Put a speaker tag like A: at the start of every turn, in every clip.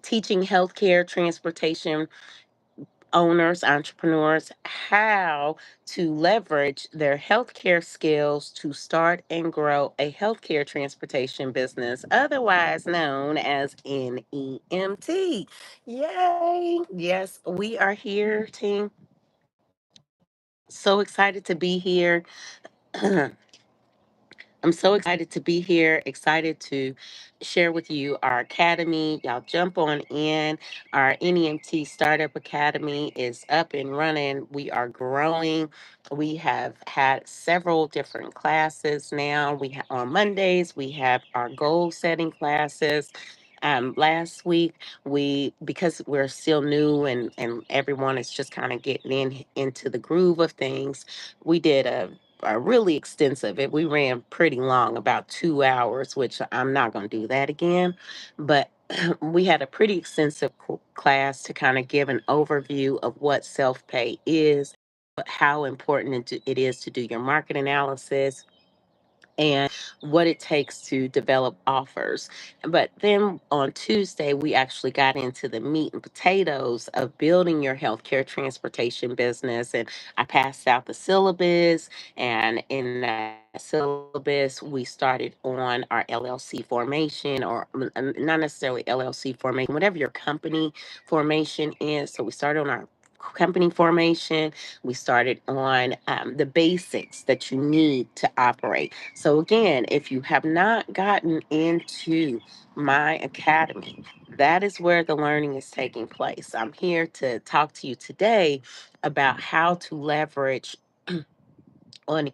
A: teaching healthcare transportation owners, entrepreneurs, how to leverage their healthcare skills to start and grow a healthcare transportation business, otherwise known as NEMT. Yay! Yes, we are here, team. So excited to be here. I'm so excited to be here, excited to share with you our academy. Y'all jump on in. Our NEMT Startup Academy is up and running. We are growing. We have had several different classes now. On Mondays, we have our goal setting classes. Last week, because we're still new and everyone is just kind of getting into the groove of things, we did a really extensive. We ran pretty long, about 2 hours, which I'm not going to do that again. But we had a pretty extensive class to kind of give an overview of what self pay is, how important it is to do your market analysis, and what it takes to develop offers. But then on Tuesday, we actually got into the meat and potatoes of building your healthcare transportation business. And I passed out the syllabus. And in that syllabus, we started on our LLC formation, or not necessarily LLC formation, whatever your company formation is. So we started on our company formation. We started on the basics that you need to operate. So, again, if you have not gotten into my academy, that is where the learning is taking place. I'm here to talk to you today about how to leverage on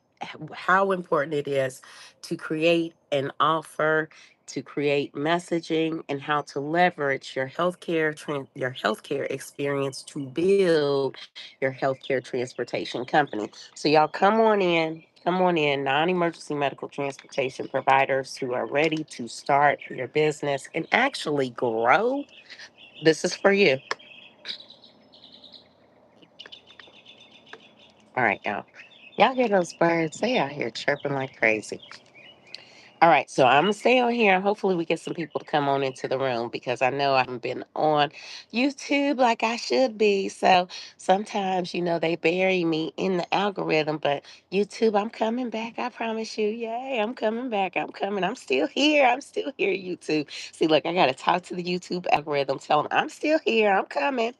A: how important it is to create an offer, to create messaging, and how to leverage your your healthcare experience to build your healthcare transportation company. So y'all come on in, non-emergency medical transportation providers who are ready to start your business and actually grow. This is for you. All right, y'all. Y'all hear those birds? They out here chirping like crazy. All right, so I'm gonna stay on here. Hopefully, we get some people to come on into the room because I know I haven't been on YouTube like I should be. So sometimes, they bury me in the algorithm, but YouTube, I'm coming back. I promise you. Yay, I'm coming back. I'm coming. I'm still here. I'm still here, YouTube. See, look, I got to talk to the YouTube algorithm, tell them I'm still here. I'm coming.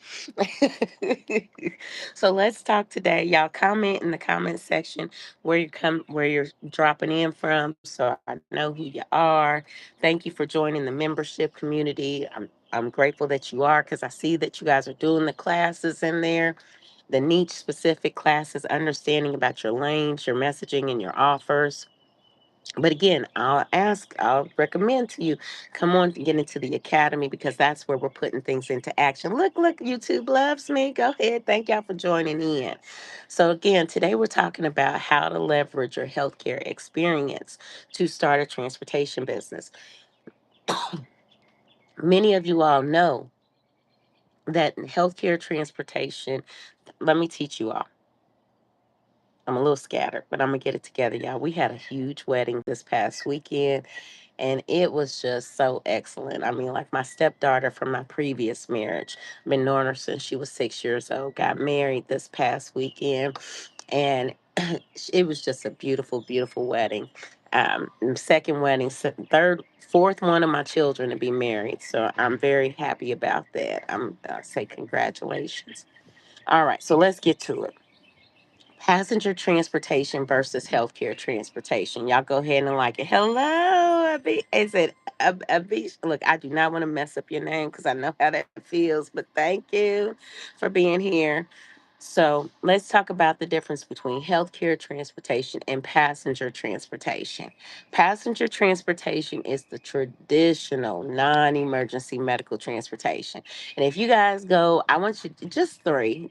A: So let's talk today. Y'all comment in the comment section where you're dropping in from, so I know who you are. Thank you for joining the membership community. I'm grateful that you are, because I see that you guys are doing the classes in there, the niche specific classes, understanding about your lanes, your messaging, and your offers. But again, I'll recommend to you, come on to get into the academy, because that's where we're putting things into action. Look, YouTube loves me. Go ahead. Thank y'all for joining in. So again, today we're talking about how to leverage your healthcare experience to start a transportation business. Many of you all know that healthcare transportation, let me teach you all. I'm a little scattered, but I'm gonna get it together, y'all. We had a huge wedding this past weekend, and it was just so excellent. I mean, like, my stepdaughter from my previous marriage, I've been knowing her since she was 6 years old, got married this past weekend, and it was just a beautiful, beautiful wedding. Second wedding, third, fourth one of my children to be married, so I'm very happy about that. I say congratulations. All right, so let's get to it. Passenger transportation versus healthcare transportation. Y'all go ahead and like it. Hello, is it Abish? Look, I do not want to mess up your name because I know how that feels, but thank you for being here. So let's talk about the difference between healthcare transportation and passenger transportation. Passenger transportation is the traditional non-emergency medical transportation. And if you guys go, I want you just three.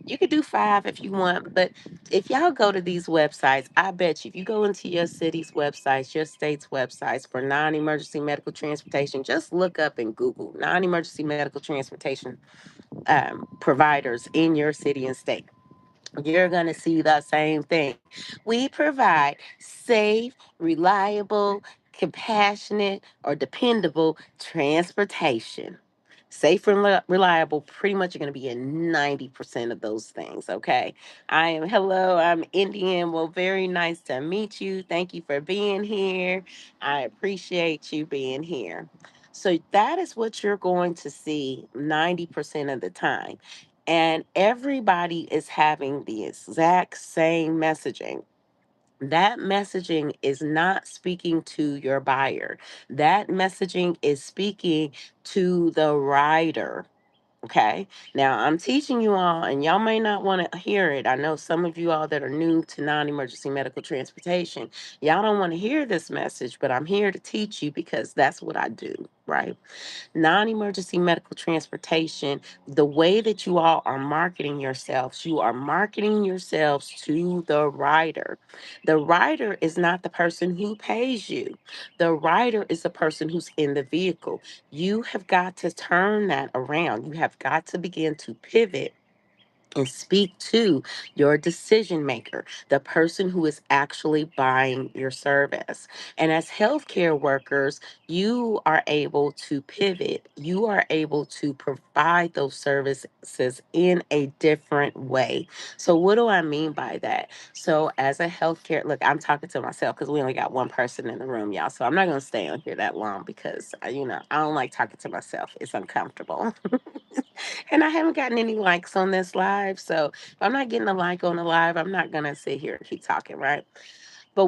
A: You could do five if you want, but if y'all go to these websites, I bet you, if you go into your city's websites, your state's websites for non-emergency medical transportation, just look up in Google non-emergency medical transportation providers in your city and state. You're going to see the same thing. We provide safe, reliable, compassionate, or dependable transportation. Safe and reliable, pretty much you're going to be in 90% of those things, okay? I'm Indian. Well, very nice to meet you. Thank you for being here. I appreciate you being here. So that is what you're going to see 90% of the time. And everybody is having the exact same messaging. That messaging is not speaking to your buyer. That messaging is speaking to the writer. Okay. Now I'm teaching you all, and y'all may not want to hear it. I know some of you all that are new to non emergency medical transportation, y'all don't want to hear this message, but I'm here to teach you because that's what I do, right? Non-emergency medical transportation, the way that you all are marketing yourselves, you are marketing yourselves to the rider. The rider is not the person who pays you. The rider is the person who's in the vehicle. You have got to turn that around. You have got to begin to pivot and speak to your decision maker, the person who is actually buying your service. And as healthcare workers, you are able to pivot. You are able to provide those services in a different way. So, what do I mean by that? So, as a healthcare, look, I'm talking to myself because we only got one person in the room, y'all. So, I'm not going to stay on here that long because, I don't like talking to myself. It's uncomfortable. And I haven't gotten any likes on this live. So if I'm not getting a like on the live, I'm not gonna sit here and keep talking, right? But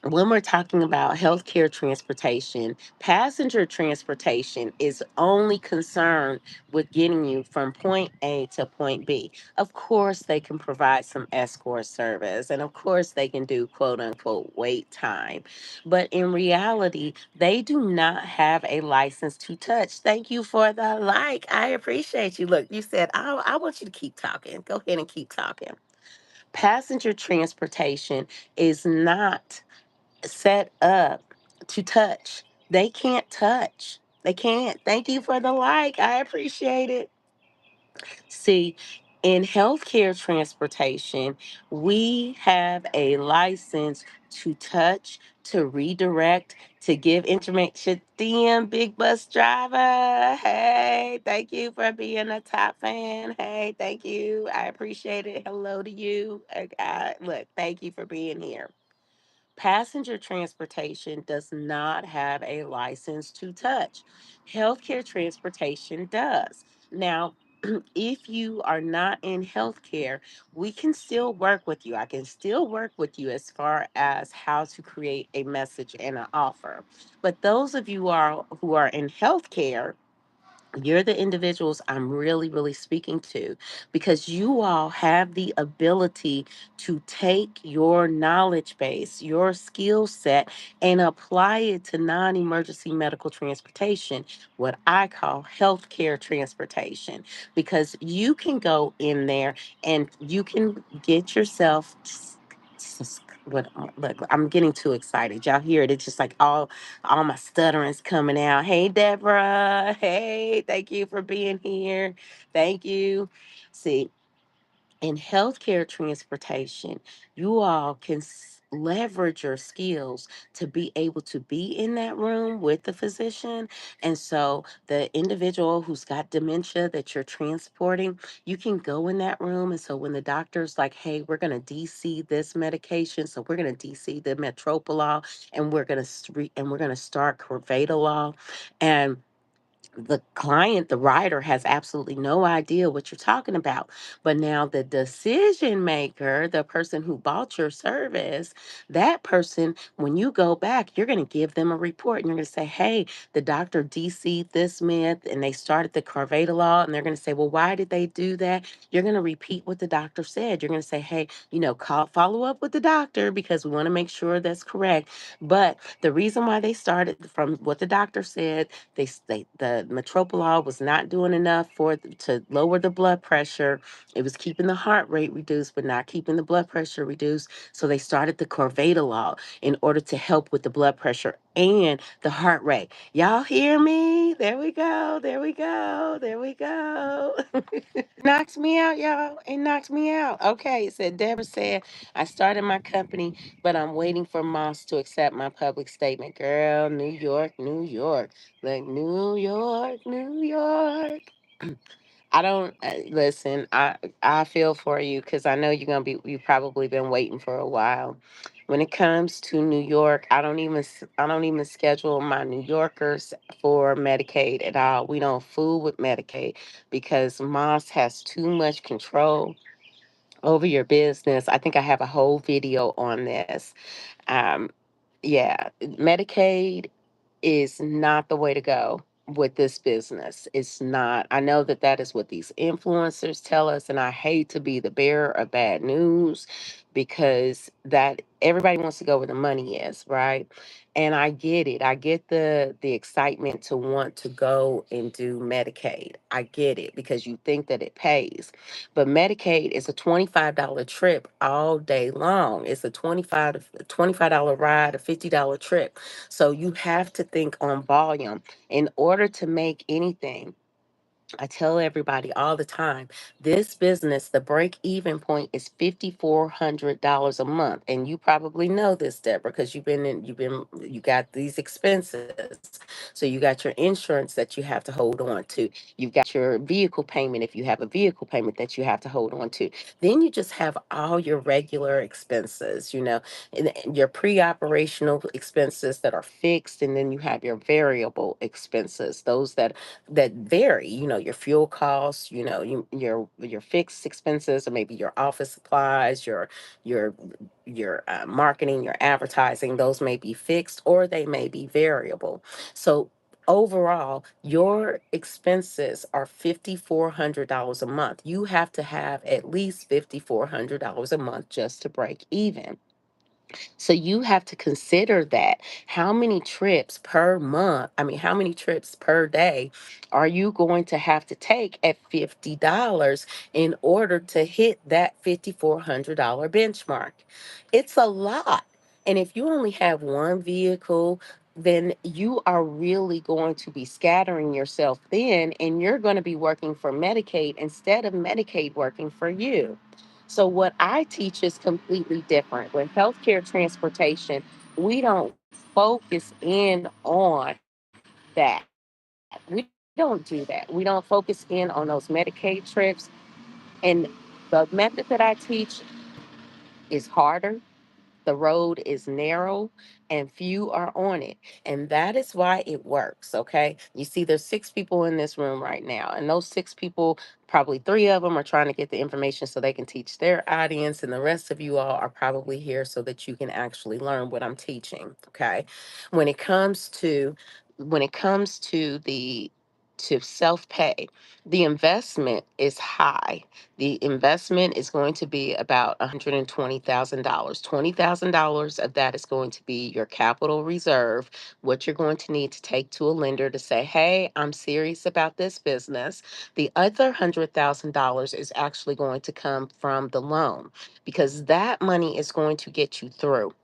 A: when we're talking about healthcare transportation, passenger transportation is only concerned with getting you from point A to point B. Of course, they can provide some escort service, and of course, they can do quote unquote wait time. But in reality, they do not have a license to touch. Thank you for the like. I appreciate you. Look, you said, I want you to keep talking. Go ahead and keep talking. Passenger transportation is not set up to touch. They can't touch. They can't. Thank you for the like. I appreciate it. See, in healthcare transportation, we have a license to touch, to redirect, to give information. DM Big Bus Driver. Hey, thank you for being a top fan. Hey, thank you. I appreciate it. Hello to you. Look, thank you for being here. Passenger transportation does not have a license to touch. Healthcare transportation does. Now, if you are not in healthcare, we can still work with you. I can still work with you as far as how to create a message and an offer. But those of you who are in healthcare, you're the individuals I'm really, really speaking to because you all have the ability to take your knowledge base, your skill set, and apply it to non emergency medical transportation, what I call healthcare transportation, because you can go in there and you can get yourself. What, look, I'm getting too excited. Y'all hear it? It's just like all my stuttering's coming out. Hey, Deborah. Hey, thank you for being here. Thank you. See, in healthcare transportation, you all can leverage your skills to be able to be in that room with the physician. And so, the individual who's got dementia that you're transporting, you can go in that room. And so, when the doctor's like, hey, we're going to DC this medication, so we're going to DC the metropolol, and we're going to start 𝗪𝗪𝗪, and the client, the writer, has absolutely no idea what you're talking about. But now the decision maker, the person who bought your service, that person, when you go back, you're going to give them a report and you're going to say, hey, the doctor DC'd this myth and they started the 𝗪𝗪𝗪, and they're going to say, well, why did they do that? You're going to repeat what the doctor said. You're going to say, hey, follow up with the doctor because we want to make sure that's correct. But the reason why they started from what the doctor said, the metropolol was not doing enough to lower the blood pressure. It was keeping the heart rate reduced, but not keeping the blood pressure reduced. So they started the 𝗪𝗪𝗪 in order to help with the blood pressure and the heart rate. Y'all hear me? See, there we go. There we go. There we go. Knocks me out, y'all. It knocks me out. Okay, it said Deborah said I started my company, but I'm waiting for Moss to accept my public statement. Girl, New York, New York, like New York, New York. I don't listen. I feel for you because I know you probably been waiting for a while. When it comes to New York, I don't even schedule my New Yorkers for Medicaid at all. We don't fool with Medicaid because Moss has too much control over your business. I think I have a whole video on this. Um, yeah, Medicaid is not the way to go with this business. It's not. I know that that is what these influencers tell us, and I hate to be the bearer of bad news because that everybody wants to go where the money is, right? And I get it. I get the excitement to want to go and do Medicaid. I get it because you think that it pays. But Medicaid is a $25 trip all day long. It's a $25 ride, a $50 trip. So you have to think on volume. In order to make anything, I tell everybody all the time, this business, the break even point is $5,400 a month. And you probably know this, Deborah, because you got these expenses. So you got your insurance that you have to hold on to. You've got your vehicle payment if you have a vehicle payment that you have to hold on to. Then you just have all your regular expenses, and your pre-operational expenses that are fixed, and then you have your variable expenses, those that vary, your fuel costs, your fixed expenses, or maybe your office supplies, your marketing, your advertising. Those may be fixed or they may be variable. So overall, your expenses are $5,400 a month. You have to have at least $5,400 a month just to break even. So you have to consider that. How many trips per month, how many trips per day are you going to have to take at $50 in order to hit that $5,400 benchmark? It's a lot. And if you only have one vehicle, then you are really going to be scattering yourself thin, and you're going to be working for Medicaid instead of Medicaid working for you. So what I teach is completely different. With healthcare transportation, we don't focus in on that. We don't do that. We don't focus in on those Medicaid trips. And the method that I teach is harder, the road is narrow and few are on it. And that is why it works. Okay. You see, there's 6 people in this room right now. And those 6 people, probably 3 of them are trying to get the information so they can teach their audience. And the rest of you all are probably here so that you can actually learn what I'm teaching. Okay. When it comes to, when it comes to the, to self-pay, the investment is high. The investment is going to be about $120,000. $20,000 of that is going to be your capital reserve, what you're going to need to take to a lender to say, hey, I'm serious about this business. The other $100,000 is actually going to come from the loan because that money is going to get you through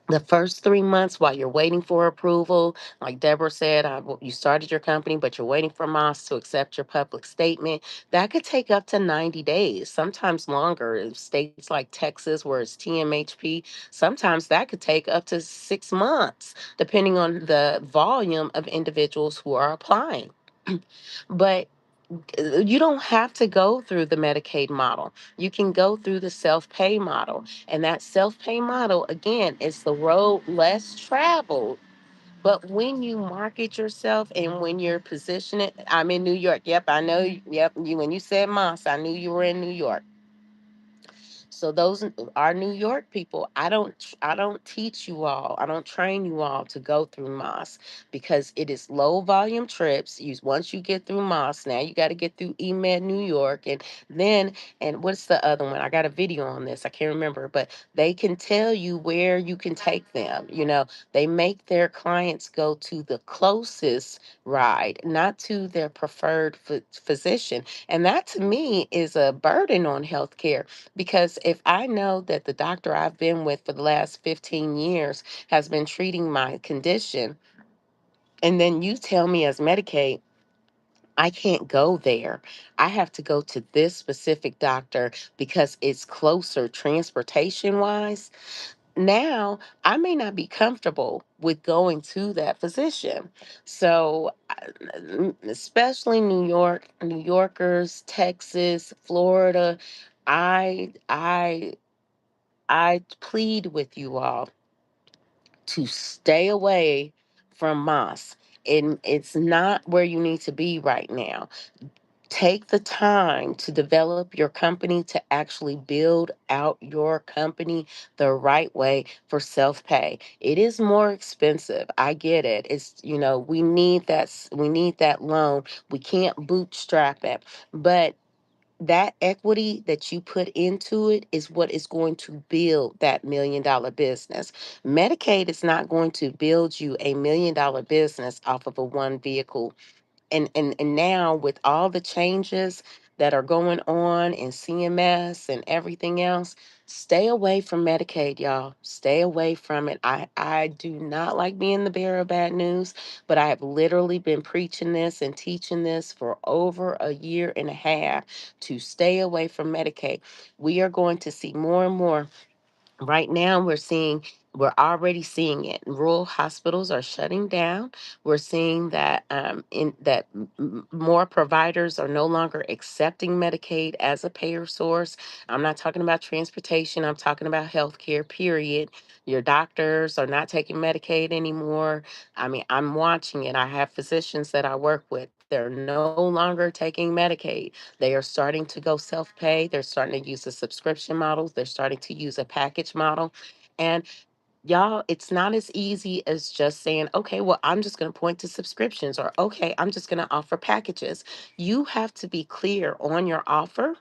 A: the first 3 months while you're waiting for approval. Like Deborah said, you started your company, but you're waiting for Moss to accept your public statement. That could take up to 90 days, sometimes longer. In states like Texas, where it's TMHP, sometimes that could take up to 6 months, depending on the volume of individuals who are applying. But you don't have to go through the Medicaid model. You can go through the self-pay model. And that self-pay model, again, is the road less traveled. But when you market yourself and when you're positioning, I'm in New York. Yep, I know. Yep, when you said Moss, I knew you were in New York. So those are New York people. I don't teach you all. I don't train you all to go through Moss because it is low volume trips. Once you get through Moss, now you got to get through EMED New York, and then, and what's the other one? I got a video on this. I can't remember, but they can tell you where you can take them. They make their clients go to the closest ride, not to their preferred physician. And that to me is a burden on healthcare because if I know that the doctor I've been with for the last 15 years has been treating my condition, And then you tell me as Medicaid, I can't go there. I have to go to this specific doctor because it's closer transportation wise. Now, I may not be comfortable with going to that physician. So, especially New York, New Yorkers, Texas, Florida, I I I plead with you all to stay away from Moss. And it's not where you need to be right now. Take the time to develop your company, to actually build out your company the right way for self-pay. It is more expensive. I get it. We need we need that loan. We can't bootstrap it. But that equity that you put into it is what is going to build that $1 million business. Medicaid is not going to build you a $1 million business off of a one vehicle. And now with all the changes that are going on in CMS and everything else, stay away from Medicaid, y'all. Stay away from it. I do not like being the bearer of bad news, but I have literally been preaching this and teaching this for over a year and a half to stay away from Medicaid. We are going to see more and more. Right now, we're already seeing it. Rural hospitals are shutting down. We're seeing that more providers are no longer accepting Medicaid as a payer source. I'm not talking about transportation. I'm talking about healthcare. Period. Your doctors are not taking Medicaid anymore. I mean, I'm watching it. I have physicians that I work with. They're no longer taking Medicaid. They are starting to go self pay. They're starting to use the subscription models. They're starting to use a package model. And y'all, it's not as easy as just saying, okay, well, I'm just going to point to subscriptions, or okay, I'm just going to offer packages. You have to be clear on your offer.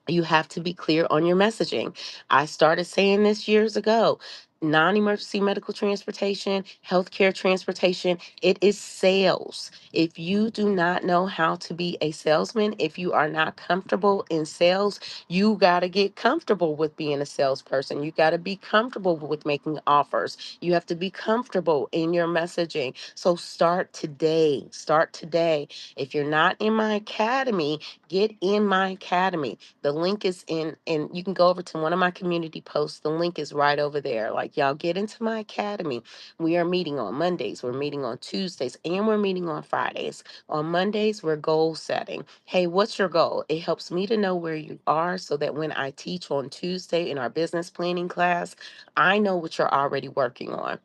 A: You have to be clear on your messaging. I started saying this years ago. Non-emergency medical transportation, healthcare transportation, it is sales. If you do not know how to be a salesman, if you are not comfortable in sales, you got to get comfortable with being a salesperson. You got to be comfortable with making offers. You have to be comfortable in your messaging. So start today. Start today. If you're not in my academy, get in my academy. The link is and you can go over to one of my community posts. The link is right over there. Like, y'all, get into my academy. We are meeting on Mondays, we're meeting on Tuesdays, and we're meeting on Fridays. On Mondays, we're goal setting. Hey, what's your goal? It helps me to know where you are so that when I teach on Tuesday in our business planning class, I know what you're already working on.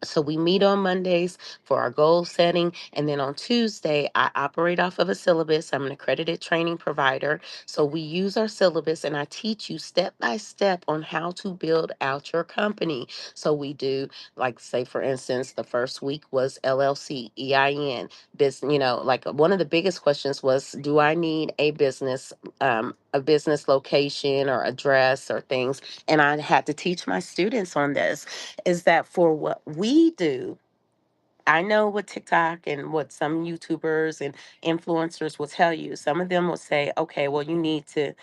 A: So we meet on Mondays for our goal setting. And then on Tuesday, I operate off of a syllabus. I'm an accredited training provider. So we use our syllabus and I teach you step by step on how to build out your company. So we do, like, say, for instance, the first week was LLC, EIN, business, like one of the biggest questions was, do I need a business location or address or things? And I had to teach my students on this, is that for what we do, I know what TikTok and what some YouTubers and influencers will tell you. Some of them will say, okay, well, you need to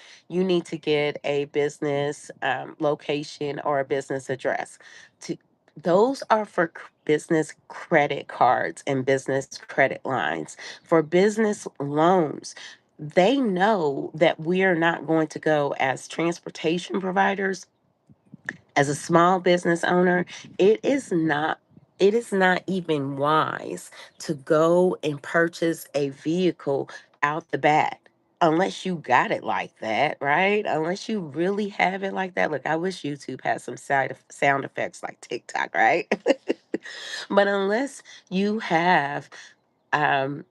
A: get a business location or a business address. To, those are for business credit cards and business credit lines. For business loans, they know that we are not going to go as transportation providers. As a small business owner, it is not it is not even wise to go and purchase a vehicle out the bat unless you got it like that, right? Unless you really have it like that. Look, I wish YouTube had some sound effects like TikTok, right? But unless you have um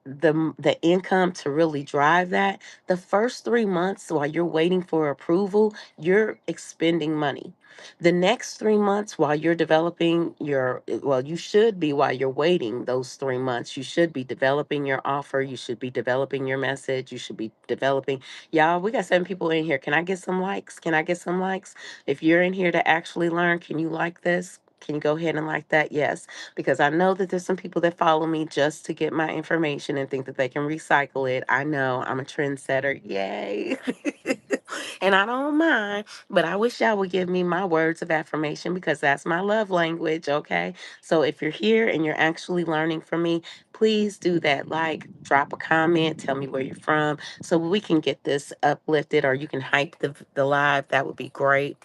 A: the income to really drive that, the first 3 months while you're waiting for approval, you're expending money. The next 3 months while you're developing you should be, while you're waiting those 3 months, you should be developing your offer. You should be developing your message. You should be developing. Y'all, we got 7 people in here. Can I get some likes? Can I get some likes? If you're in here to actually learn, can you like this? Can you go ahead and like that? Yes, because I know that there's some people that follow me just to get my information and think that they can recycle it. I know I'm a trendsetter. Yay. And I don't mind, but I wish y'all would give me my words of affirmation because that's my love language, okay? So if you're here and you're actually learning from me, please do that. Like, drop a comment, tell me where you're from so we can get this uplifted, or you can hype the live. That would be great.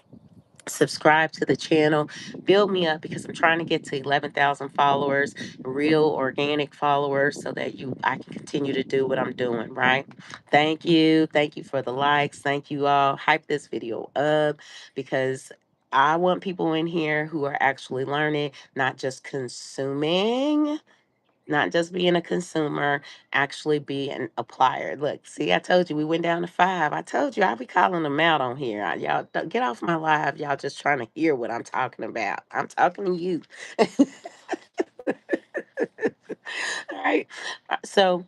A: Subscribe to the channel, build me up because I'm trying to get to 11,000 followers, real organic followers, so that I can continue to do what I'm doing, right? Thank you for the likes. Thank you all. Hype this video up because I want people in here who are actually learning, not just consuming, not just being a consumer, actually be an applier. Look, see, I told you we went down to 5. I told you I'll be calling them out on here. Y'all get off my live. Y'all just trying to hear what I'm talking about. I'm talking to you. All right. So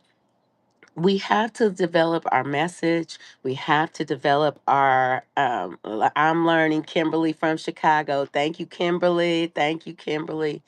A: we have to develop our message. We have to develop our, I'm learning Kimberly from Chicago. Thank you, Kimberly. Thank you, Kimberly.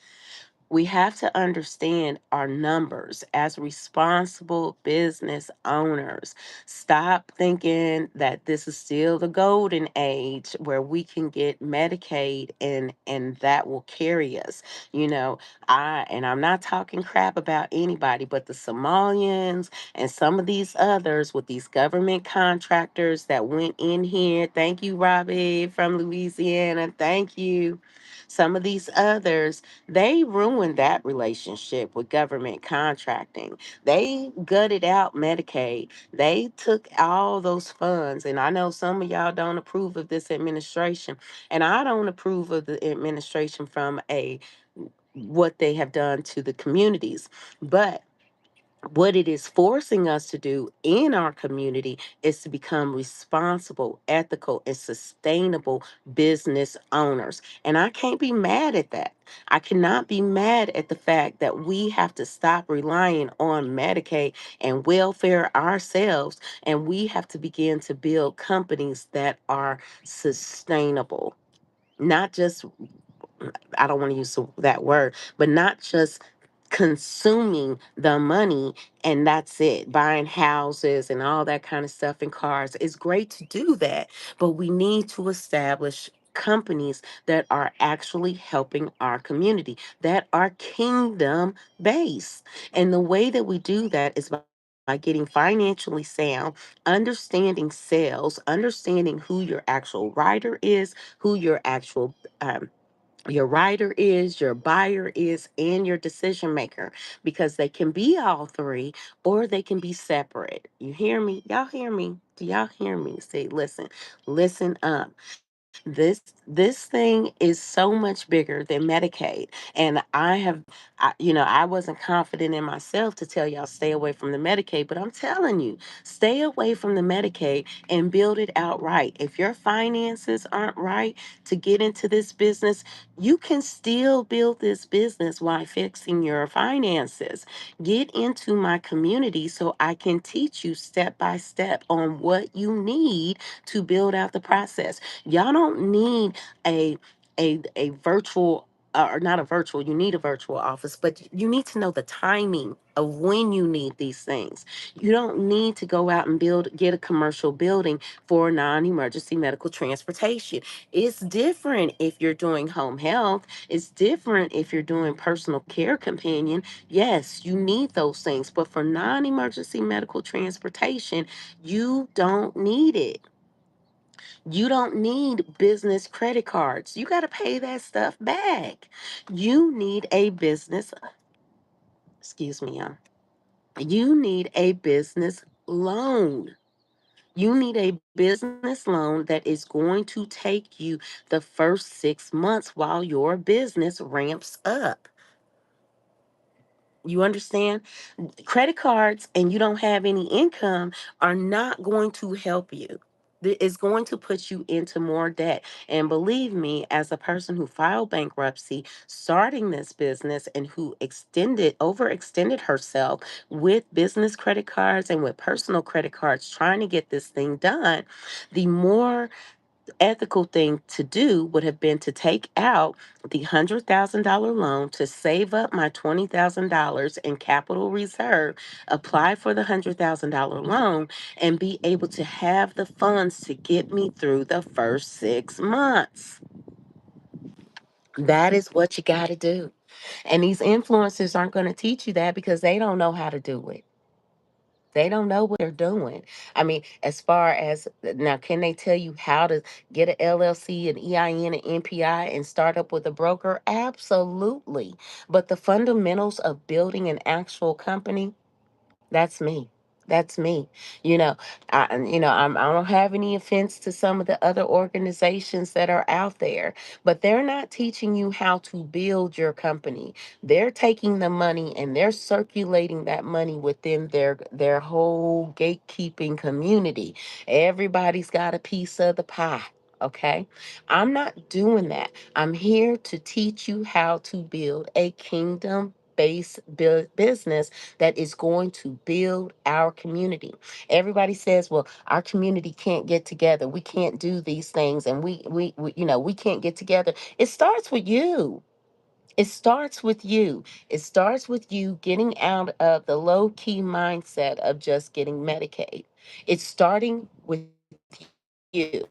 A: We have to understand our numbers as responsible business owners. Stop thinking that this is still the golden age where we can get Medicaid and that will carry us. You know, I'm not talking crap about anybody, but the Somalians and some of these others with these government contractors that went in here. Thank you, Robbie from Louisiana. Thank you. Some of these others, they ruined that relationship with government contracting. They gutted out Medicaid. They took all those funds. And I know some of y'all don't approve of this administration. And I don't approve of the administration from a what they have done to the communities. But what it is forcing us to do in our community is to become responsible, ethical, and sustainable business owners. And I can't be mad at that. I cannot be mad at the fact that we have to stop relying on Medicaid and welfare ourselves, and we have to begin to build companies that are sustainable. Not just, I don't want to use that word, but not just consuming the money and that's it, buying houses and all that kind of stuff and cars. It's great to do that, but we need to establish companies that are actually helping our community, that are kingdom based. And the way that we do that is by getting financially sound, understanding sales, understanding who your actual writer is, who your writer is, your buyer is, and your decision maker, because they can be all three or they can be separate. You hear me? Y'all hear me? Do y'all hear me? Say, listen up. This thing is so much bigger than Medicaid. And I wasn't confident in myself to tell y'all stay away from the Medicaid, but I'm telling you, stay away from the Medicaid and build it outright. If your finances aren't right to get into this business, you can still build this business while fixing your finances. Get into my community so I can teach you step by step on what you need to build out the process. Y'all don't need a a virtual, or not a virtual, you need a virtual office, but you need to know the timing of when you need these things. You don't need to go out and get a commercial building for non-emergency medical transportation. It's different if you're doing home health. It's different if you're doing personal care companion. Yes, you need those things, but for non-emergency medical transportation, you don't need it. You don't need business credit cards. You got to pay that stuff back. You need a business, excuse me, y'all. You need a business loan. You need a business loan that is going to take you the first 6 months while your business ramps up. You understand? Credit cards and you don't have any income are not going to help you. It's going to put you into more debt. And believe me, as a person who filed bankruptcy, starting this business and who overextended herself with business credit cards and with personal credit cards trying to get this thing done, the more ethical thing to do would have been to take out the $100,000 loan to save up my $20,000 in capital reserve, apply for the $100,000 loan, and be able to have the funds to get me through the first 6 months. That is what you got to do. And these influencers aren't going to teach you that because they don't know how to do it. They don't know what they're doing. I mean, as far as now, can they tell you how to get an LLC, an EIN, an NPI, and start up with a broker? Absolutely. But the fundamentals of building an actual company, that's me. That's me. You know, I don't have any offense to some of the other organizations that are out there, but they're not teaching you how to build your company. They're taking the money and they're circulating that money within their whole gatekeeping community. Everybody's got a piece of the pie. Okay. I'm not doing that. I'm here to teach you how to build a kingdom based business that is going to build our community. Everybody says, well, our community can't get together. We can't do these things and we can't get together. It starts with you. It starts with you. It starts with you getting out of the low key mindset of just getting Medicaid. It's starting with you.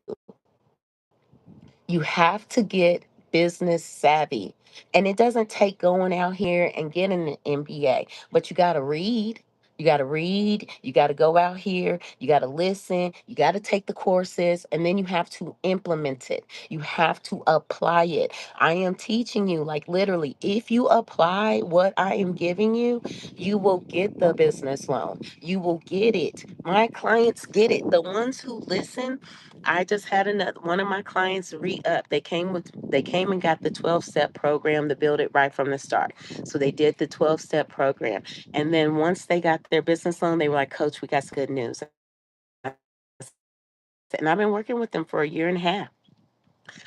A: You have to get business savvy. And it doesn't take going out here and getting an MBA, but you got to read. You got to read. You got to go out here. You got to listen. You got to take the courses and then you have to implement it. You have to apply it. I am teaching you, like literally, if you apply what I am giving you, you will get the business loan. You will get it. My clients get it. The ones who listen, I just had another one of my clients re-up. They came and got the 12-step program to build it right from the start. So they did the 12-step program. And then once they got their business loan, they were like, Coach, we got some good news. And I've been working with them for a year and a half.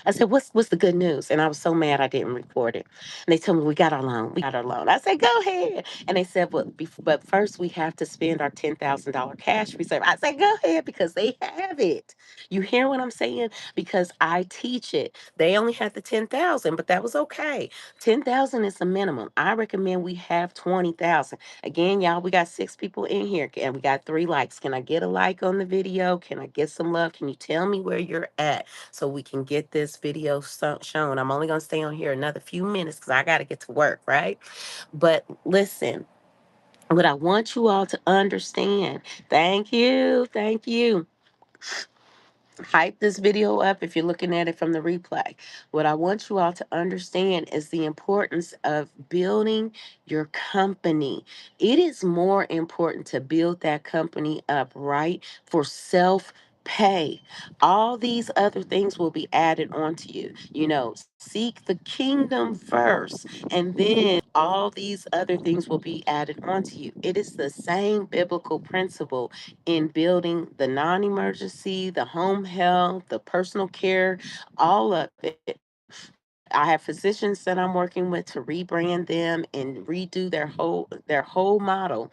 A: I said, what's the good news? And I was so mad I didn't record it. And they told me, we got our loan. We got our loan. I said, go ahead. And they said, but first we have to spend our $10,000 cash reserve. I said, go ahead, because they have it. You hear what I'm saying? Because I teach it. They only had the 10,000, but that was okay. 10,000 is the minimum. I recommend we have 20,000. Again, y'all, we got 6 people in here and we got 3 likes. Can I get a like on the video? Can I get some love? Can you tell me where you're at so we can get this video shown? I'm only going to stay on here another few minutes because I got to get to work, right? But listen, what I want you all to understand, thank you. Hype this video up if you're looking at it from the replay. What I want you all to understand is the importance of building your company. It is more important to build that company up, right? For self pay. All these other things will be added onto you. Seek the kingdom first, and then all these other things will be added onto you. It is the same biblical principle in building the non-emergency, the home health, the personal care, all of it. I have physicians that I'm working with to rebrand them and redo their whole model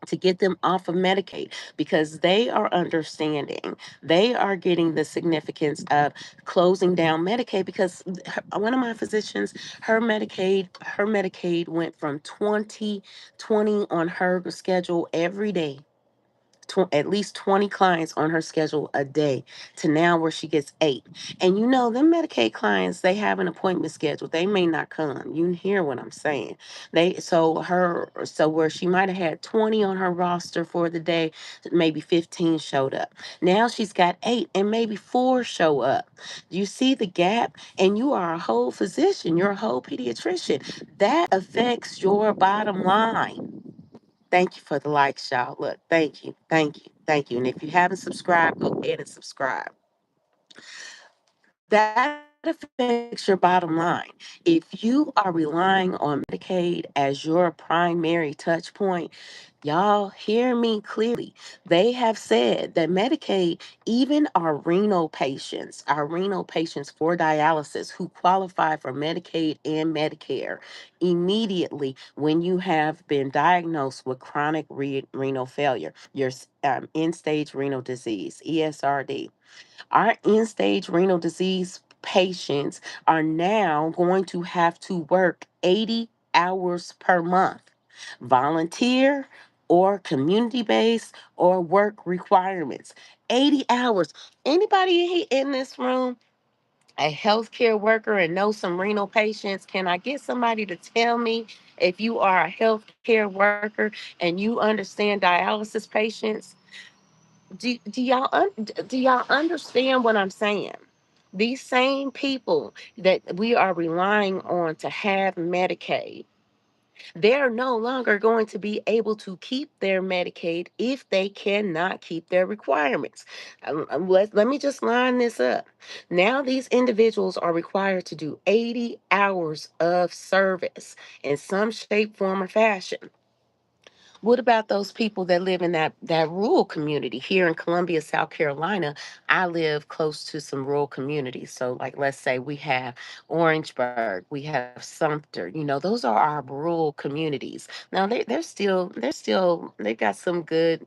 A: to get them off of Medicaid because they are understanding. They are getting the significance of closing down Medicaid because one of my physicians, her Medicaid went from 20 on her schedule every day, at least 20 clients on her schedule a day, to now where she gets 8. And them Medicaid clients, they have an appointment schedule. They may not come. You hear what I'm saying? So where she might have had 20 on her roster for the day, maybe 15 showed up. Now she's got 8 and maybe 4 show up. You see the gap? And you are a whole physician. You're a whole pediatrician. That affects your bottom line. Thank you for the likes, y'all. Look, thank you, thank you, thank you. And if you haven't subscribed, go ahead and subscribe. That's affects your bottom line. If you are relying on Medicaid as your primary touch point, y'all hear me clearly. They have said that Medicaid, even our renal patients for dialysis who qualify for Medicaid and Medicare, immediately when you have been diagnosed with chronic renal failure, your end stage renal disease, ESRD, our end stage renal disease patients are now going to have to work 80 hours per month, volunteer or community based or work requirements. 80 hours. Anybody in this room a healthcare worker and know some renal patients? Can I get somebody to tell me if you are a healthcare worker and you understand dialysis patients? Do y'all understand what I'm saying? These same people that we are relying on to have Medicaid, they're no longer going to be able to keep their Medicaid if they cannot keep their requirements. Let me just line this up. Now, these individuals are required to do 80 hours of service in some shape, form, or fashion. What about those people that live in that rural community? Here in Columbia, South Carolina, I live close to some rural communities. So, like, let's say we have Orangeburg, we have Sumter. Those are our rural communities. Now, they got some good,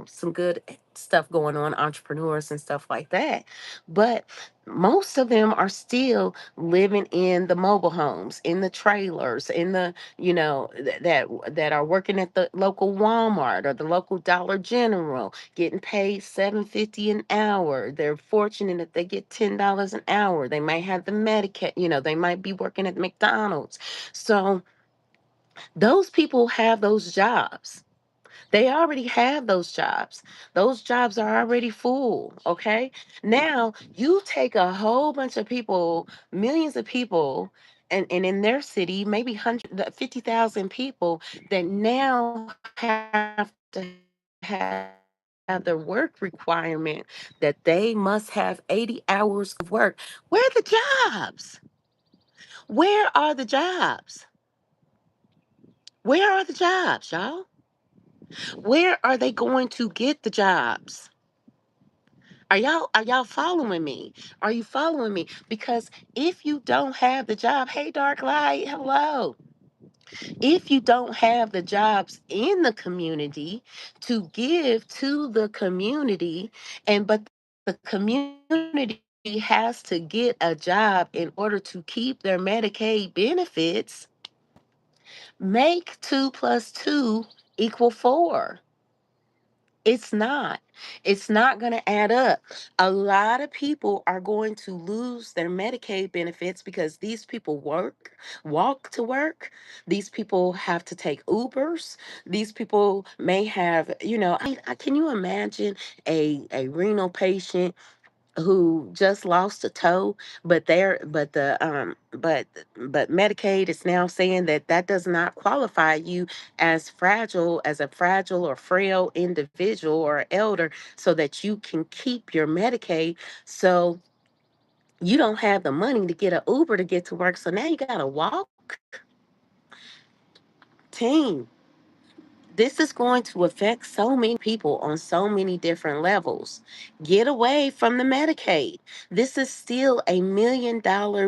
A: some good stuff going on, entrepreneurs and stuff like that. But most of them are still living in the mobile homes, in the trailers, in the that are working at the local Walmart or the local Dollar General, getting paid $7.50 an hour. They're fortunate if they get $10 an hour. They might have the Medicaid. They might be working at McDonald's. So those people have those jobs. They already have those jobs. Those jobs are already full. Okay. Now you take a whole bunch of people, millions of people, and in their city, maybe 150,000 people that now have to have their work requirement that they must have 80 hours of work. Where are the jobs? Where are the jobs? Where are the jobs, y'all? Where are they going to get the jobs? Are y'all following me? Are you following me? Because if you don't have the job, hey dark light, hello. If you don't have the jobs in the community to give to the community, but the community has to get a job in order to keep their Medicaid benefits, make 2 + 2 = 4. It's not. It's not going to add up. A lot of people are going to lose their Medicaid benefits because these people walk to work. These people have to take Ubers. These people may have, can you imagine a renal patient who just lost a toe, but they're but Medicaid is now saying that that does not qualify you as a fragile or frail individual or elder, so that you can keep your Medicaid. So you don't have the money to get an Uber to get to work. So now you gotta walk. Team, this is going to affect so many people on so many different levels. Get away from the Medicaid. This is still $1 million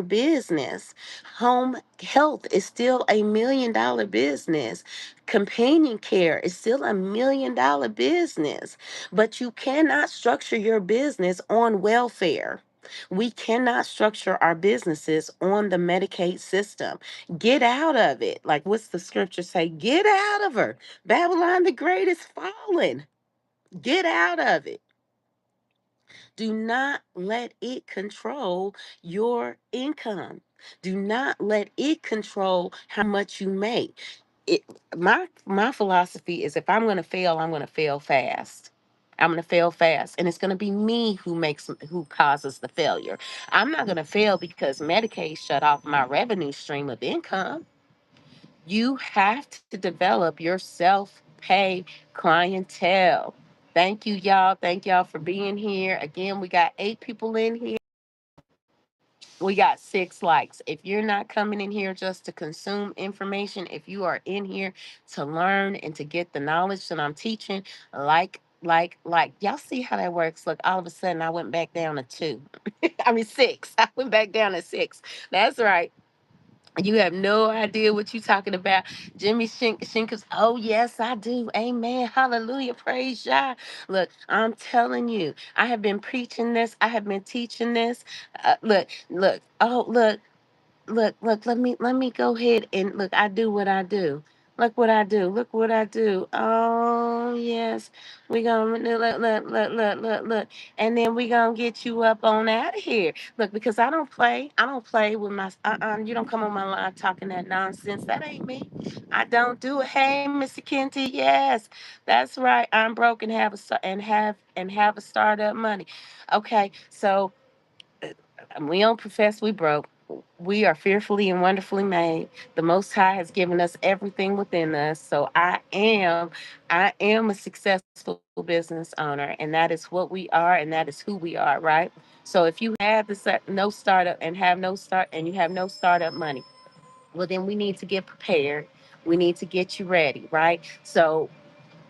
A: business. Home health is still $1 million business. Companion care is still $1 million business. But you cannot structure your business on welfare. We cannot structure our businesses on the Medicaid system. Get out of it. Like, what's the scripture say? Get out of her. Babylon the Great is fallen. Get out of it. Do not let it control your income. Do not let it control how much you make. It, my philosophy is, if I'm going to fail, I'm going to fail fast. I'm going to fail fast, and it's going to be me who causes the failure. I'm not going to fail because Medicaid shut off my revenue stream of income. You have to develop your self-pay clientele. Thank you, y'all. Thank y'all for being here. Again, we got 8 people in here. We got 6 likes. If you're not coming in here just to consume information, if you are in here to learn and to get the knowledge that I'm teaching, like, y'all see how that works? Look, all of a sudden I went back down to 2. I mean 6. I went back down to 6. That's right. You have no idea what you're talking about. Jimmy Shinkers. Oh, yes, I do. Amen. Hallelujah. Praise God. Look, I'm telling you, I have been preaching this. I have been teaching this. Look. Oh, look, let me go ahead and look, I do what I do. Look what I do. Look what I do. Oh yes. We gonna look. And then we gonna get you up on out of here. Look, because I don't play. I don't play with my you don't come on my line talking that nonsense. That ain't me. I don't do it. Hey, Mr. Kenty, yes. That's right. I'm broke and have a startup money. Okay, so we don't profess we broke. We are fearfully and wonderfully made. The Most High has given us everything within us. So I am a successful business owner, and that is what we are, and that is who we are, right? So if you have no startup and have no start, and you have no startup money, well, then we need to get prepared. We need to get you ready, right? So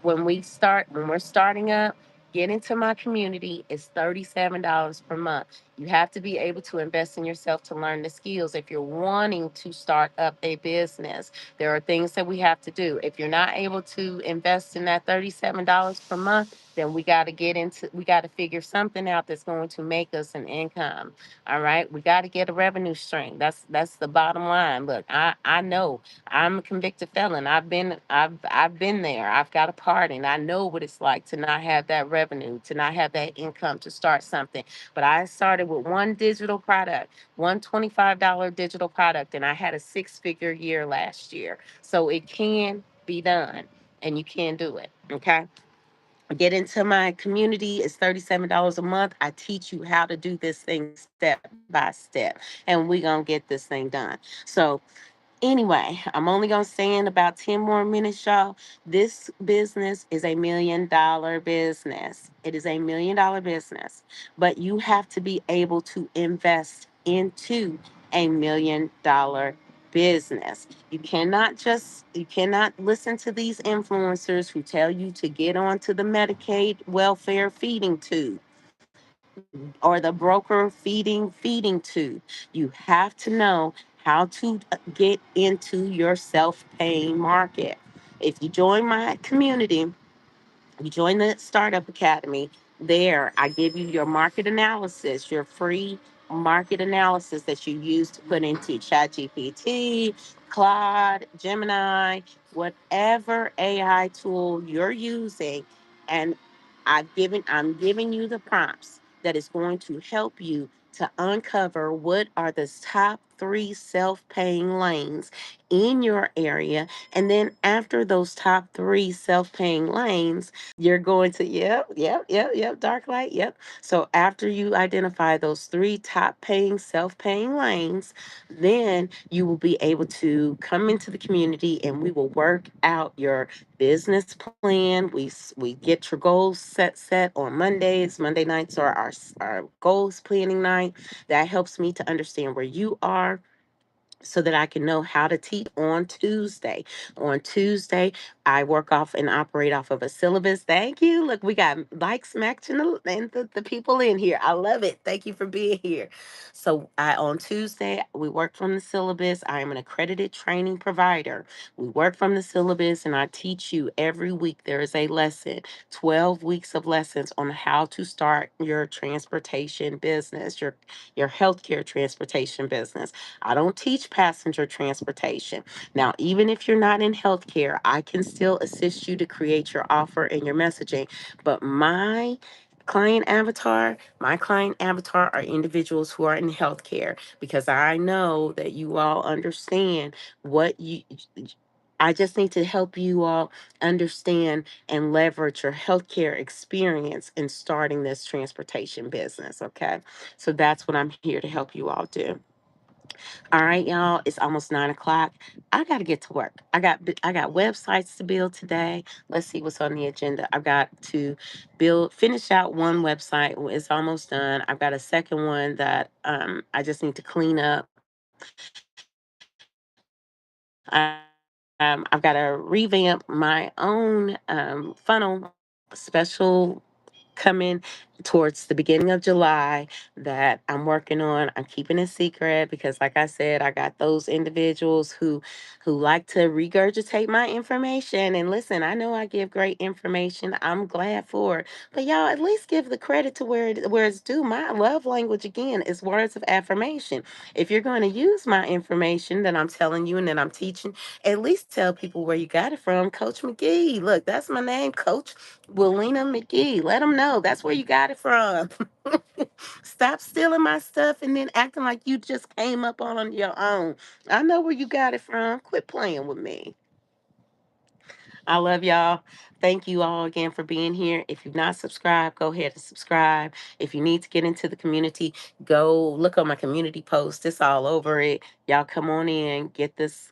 A: when we're starting up, get into my community. It's $37 per month. You have to be able to invest in yourself to learn the skills. If you're wanting to start up a business, there are things that we have to do. If you're not able to invest in that $37 per month, then we got to figure something out that's going to make us an income. All right. We got to get a revenue stream. That's the bottom line. Look, I know I'm a convicted felon. I've been there. I've got a pardon. I know what it's like to not have that revenue, to not have that income to start something. But I started with one digital product, one $25 digital product, and I had a 6-figure year last year. So it can be done, and you can do it. Okay. Get into my community. It's $37 a month. I teach you how to do this thing step by step, and we're going to get this thing done. So anyway, I'm only going to stay in about 10 more minutes, y'all. This business is $1 million business. It is $1 million business, but you have to be able to invest into $1 million business. You cannot listen to these influencers who tell you to get onto the Medicaid welfare feeding tube or the broker feeding tube. You have to know how to get into your self-paying market. If you join my community, you join the Startup Academy. There, I give you your market analysis, your free market analysis that you use to put into ChatGPT, Claude, Gemini, whatever AI tool you're using. And I'm giving you the prompts that is going to help you to uncover what are the top 3 self-paying lanes in your area. And then after those top 3 self-paying lanes, you're going to, yep, dark light, yep. So after you identify those 3 top self-paying lanes, then you will be able to come into the community and we will work out your business plan. We get your goals set on Mondays. Monday nights are our goals planning night. That helps me to understand where you are so that I can know how to teach on Tuesday. On Tuesday, I work off and operate off of a syllabus. Thank you. Look, we got like smacked in the people in here. I love it. Thank you for being here. So on Tuesday, we work from the syllabus. I am an accredited training provider. We work from the syllabus and I teach you every week. There is a lesson, 12 weeks of lessons on how to start your transportation business, your healthcare transportation business. I don't teach passenger transportation. Now, even if you're not in healthcare, I can still assist you to create your offer and your messaging. But my client avatar are individuals who are in healthcare because I know that you all understand what you. I just need to help you all understand and leverage your healthcare experience in starting this transportation business. Okay. So that's what I'm here to help you all do. All right, y'all. It's almost 9 o'clock. I gotta get to work. I got websites to build today. Let's see what's on the agenda. I've got to finish out one website. It's almost done. I've got a second one that I just need to clean up. I've got to revamp my own funnel special coming towards the beginning of July that I'm working on. I'm keeping it secret because like I said, I got those individuals who like to regurgitate my information. And listen, I know I give great information. I'm glad for it. But y'all at least give the credit to where it's due. My love language again is words of affirmation. If you're going to use my information that I'm telling you and that I'm teaching, at least tell people where you got it from. Coach McGee. Look, that's my name, Coach Willena McGee. Let them know that's where you got it from. Stop stealing my stuff and then acting like you just came up on your own. I know where you got it from. Quit playing with me. I love y'all. Thank you all again for being here. If you've not subscribed, go ahead and subscribe. If you need to get into the community, go look on my community post. It's all over it. Y'all come on in, get this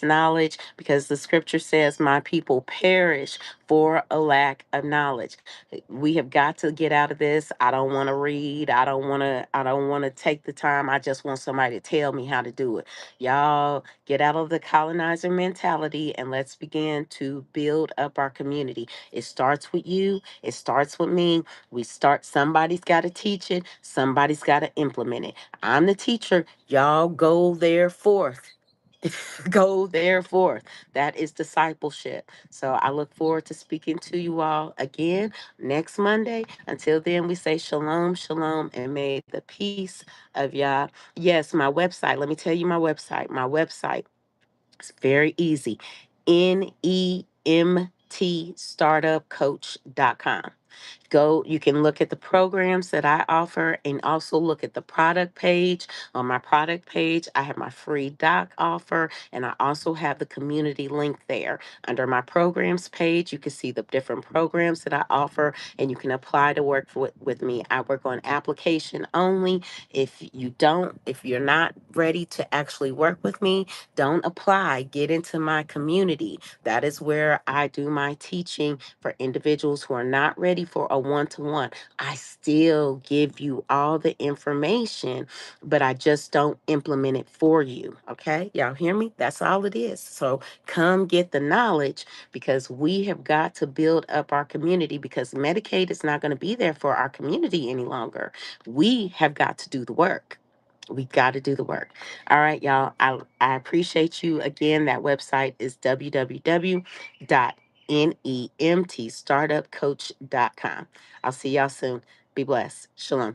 A: knowledge because the scripture says my people perish for a lack of knowledge. We have got to get out of this. I don't want to read. I don't want to take the time. I just want somebody to tell me how to do it. Y'all get out of the colonizer mentality and let's begin to build up our community. It starts with you, it starts with me. Somebody's got to teach it, somebody's got to implement it. I'm the teacher, y'all go there forth. Go there forth. That is discipleship. So I look forward to speaking to you all again next Monday. Until then, we say shalom, shalom, and may the peace of Yah. Yes, my website. Let me tell you my website. My website is very easy. NEMT Go, you can look at the programs that I offer and also look at the product page. On my product page, I have my free doc offer and I also have the community link there. Under my programs page, you can see the different programs that I offer and you can apply to work with me. I work on application only. If you're not ready to actually work with me, don't apply. Get into my community. That is where I do my teaching for individuals who are not ready for a one-to-one. I still give you all the information, but I just don't implement it for you. Okay? Y'all hear me? That's all it is. So come get the knowledge because we have got to build up our community because Medicaid is not going to be there for our community any longer. We have got to do the work. We got to do the work. All right, y'all. I appreciate you. Again, that website is www.NEMTstartupcoach.com. I'll see y'all soon. Be blessed. Shalom.